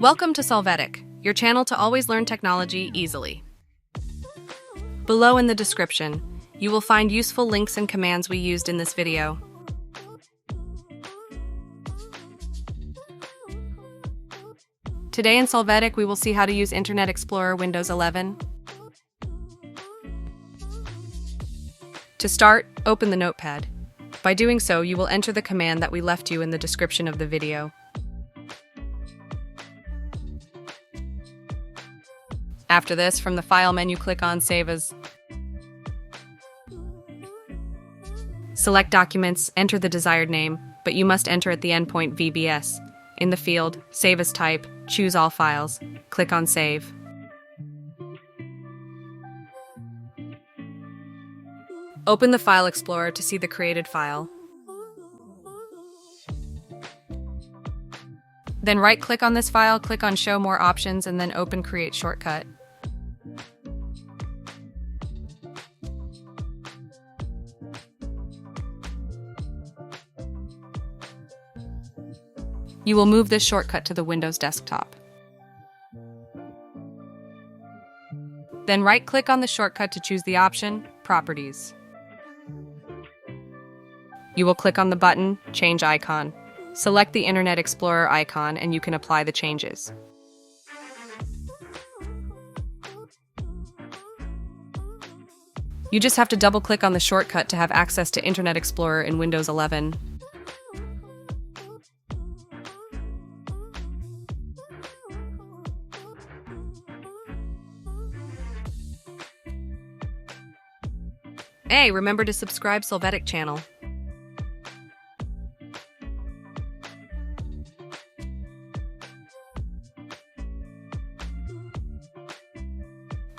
Welcome to Solvetic, your channel to always learn technology easily. Below in the description, you will find useful links and commands we used in this video. Today in Solvetic, we will see how to use Internet Explorer Windows 11. To start, open the notepad. By doing so, you will enter the command that we left you in the description of the video. After this, from the File menu, click on Save As. Select Documents, enter the desired name, but you must enter at the endpoint VBS. In the field, Save As type, choose All Files, click on Save. Open the File Explorer to see the created file. Then right-click on this file, click on Show More Options, and then open Create Shortcut. You will move this shortcut to the Windows desktop. Then right-click on the shortcut to choose the option, Properties. You will click on the button, Change Icon. Select the Internet Explorer icon and you can apply the changes. You just have to double-click on the shortcut to have access to Internet Explorer in Windows 11. Hey, remember to subscribe Solvetic channel.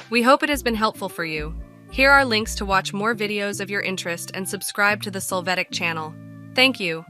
We hope it has been helpful for you. Here are links to watch more videos of your interest and subscribe to the Solvetic channel. Thank you.